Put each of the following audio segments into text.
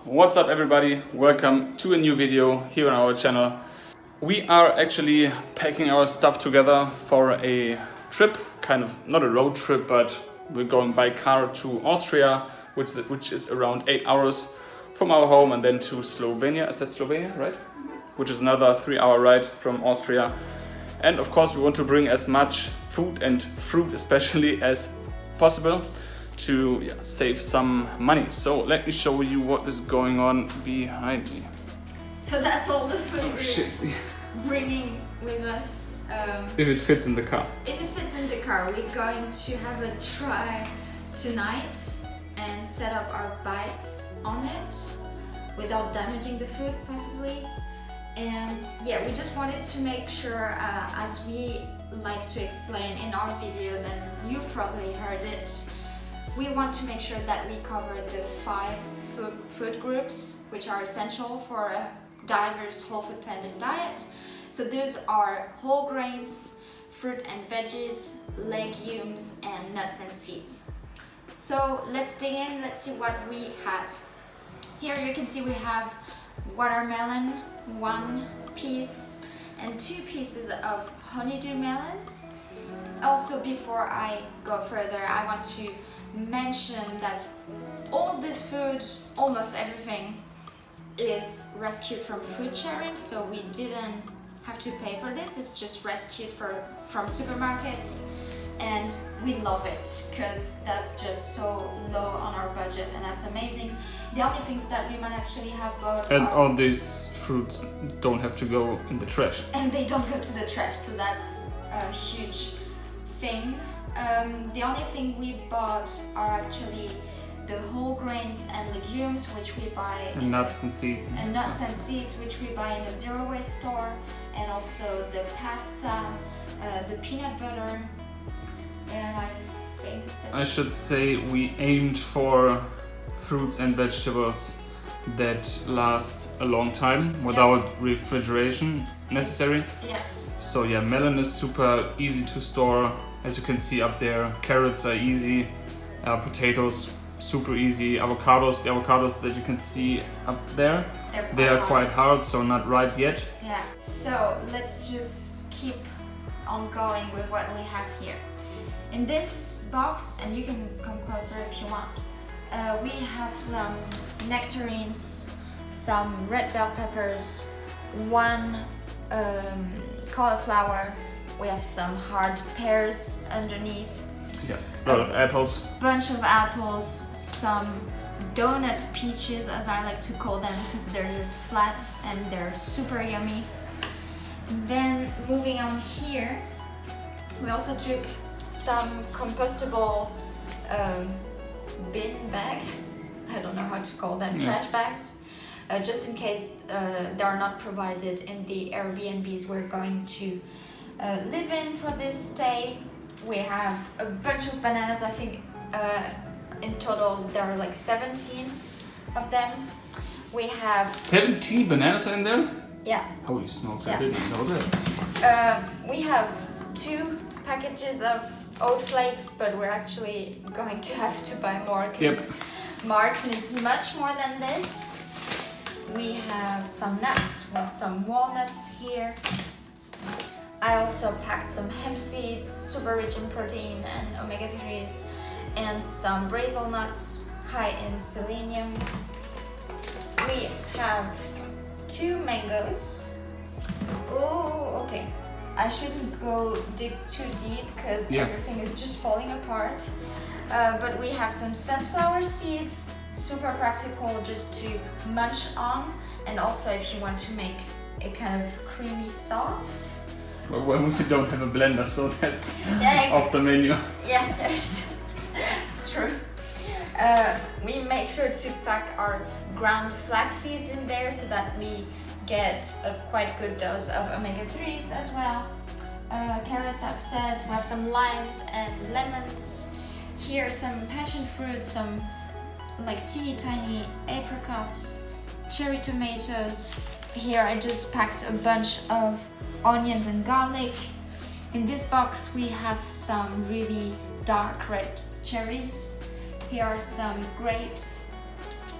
What's up everybody? Welcome to a new video here on our channel. We are actually packing our stuff together for a trip, kind of not a road trip, but we're going by car to Austria, which is around 8 hours from our home, and then to Slovenia. Is that Slovenia, right? Which is another 3-hour ride from Austria. And of course we want to bring as much food and fruit especially as possible to save some money. So let me show you what is going on behind me. So that's all the food we're bringing with us. If it fits in the car. If it fits in the car, we're going to have a try tonight and set up our bikes on it without damaging the food possibly. And yeah, we just wanted to make sure, as we like to explain in our videos, and you've probably heard it, we want to make sure that we cover the 5 food groups which are essential for a diverse whole food plant-based diet. So those are whole grains, fruit and veggies, legumes, and nuts and seeds. So let's dig in, let's see what we have. Here you can see we have watermelon, 1 piece, and 2 pieces of honeydew melons. Also, before I go further, I want to mention that all this food, almost everything, is rescued from food sharing, so we didn't have to pay for this. It's just rescued from supermarkets, and we love it because that's just so low on our budget, and that's amazing. The only things that we might actually have got and all these fruits don't have to go in the trash. And they don't go to the trash, so that's a huge thing. The only thing we bought are actually the whole grains and legumes, which we buy and nuts and seeds. And nuts and seeds, which we buy in a zero waste store, and also the pasta, the peanut butter, and I think that's... I should say we aimed for fruits and vegetables that last a long time without refrigeration necessary. Yeah. So yeah, melon is super easy to store, as you can see up there. Carrots are easy, potatoes super easy, avocados, the avocados that you can see up there, they are quite hard, so not ripe yet. Yeah, so let's just keep on going with what we have here. In this box, and you can come closer if you want, we have some nectarines, some red bell peppers, 1 cauliflower, we have some hard pears underneath. Yeah, a lot of apples. Bunch of apples, some donut peaches, as I like to call them, because they're just flat and they're super yummy. Then moving on here, we also took some compostable bin bags. I don't know how to call them, trash bags, just in case they are not provided in the Airbnbs we're going to live in for this stay. We have a bunch of bananas. I think in total there are like 17 of them. We have 17 bananas in there? Yeah. Holy smokes, I didn't know that. We have 2 packages of oat flakes, but we're actually going to have to buy more because Mark needs much more than this. We have some nuts with some walnuts here. I also packed some hemp seeds, super rich in protein and omega-3s, and some basil nuts, high in selenium. We have 2 mangoes. Oh, okay. I shouldn't go dig too deep because everything is just falling apart. But we have some sunflower seeds, super practical just to munch on, and also if you want to make a kind of creamy sauce. Well, we don't have a blender, so that's off the menu. Yeah, it's true. We make sure to pack our ground flax seeds in there so that we get a quite good dose of omega-3s as well. Carrots, I've said. We have some limes and lemons. Here some passion fruit, some like teeny tiny apricots, cherry tomatoes. Here I just packed a bunch of onions and garlic. In this box we have some really dark red cherries. Here are some grapes,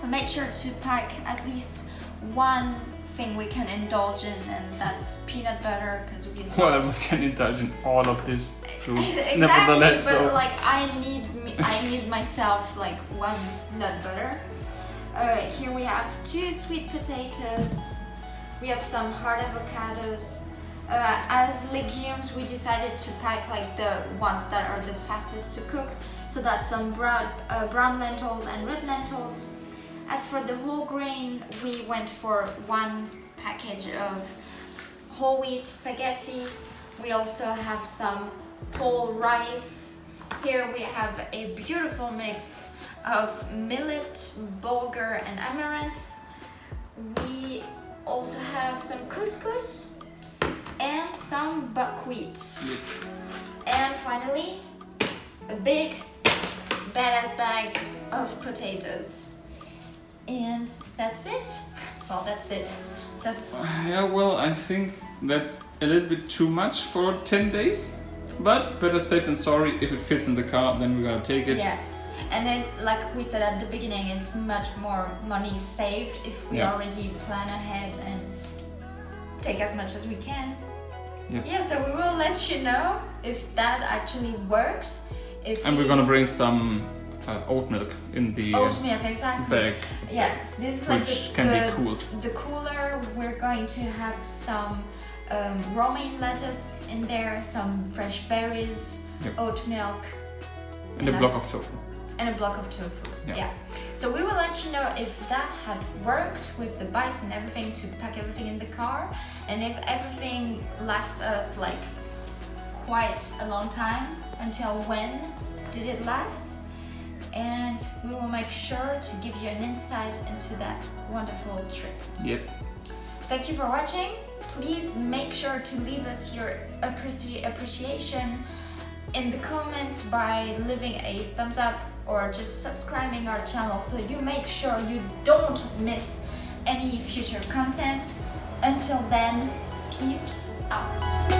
Make sure to pack at least one thing we can indulge in, and that's peanut butter, because we love... Well, we can indulge in all of this food. Exactly, Nevertheless, but so like I need myself like one nut butter. Here we have 2 sweet potatoes. We have some hard avocados. As legumes, we decided to pack like the ones that are the fastest to cook. So that's some brown lentils and red lentils. As for the whole grain, we went for 1 package of whole wheat spaghetti. We also have some whole rice. Here we have a beautiful mix of millet, bulgur and amaranth. We also have some couscous and some buckwheat. And finally, a big badass bag of potatoes. And that's it. Well, that's it. That's... yeah, well, I think that's a little bit too much for 10 days. But better safe than sorry. If it fits in the car, then we're gonna take it. Yeah. And it's like we said at the beginning, it's much more money saved if we already plan ahead and take as much as we can. Yep. Yeah, so we will let you know if that actually works. And we're gonna bring some oat milk in the oat milk, exactly. bag. Yeah, this is like which can be cooled. The cooler. We're going to have some romaine lettuce in there, some fresh berries, oat milk, and a block of tofu. And a block of tofu. Yeah. So we will let you know if that had worked with the bites and everything, to pack everything in the car, and if everything lasts us like quite a long time. Until when did it last? And we will make sure to give you an insight into that wonderful trip. Yep. Thank you for watching. Please make sure to leave us your appreciation in the comments by leaving a thumbs up or just subscribing our channel, so you make sure you don't miss any future content. Until then, peace out.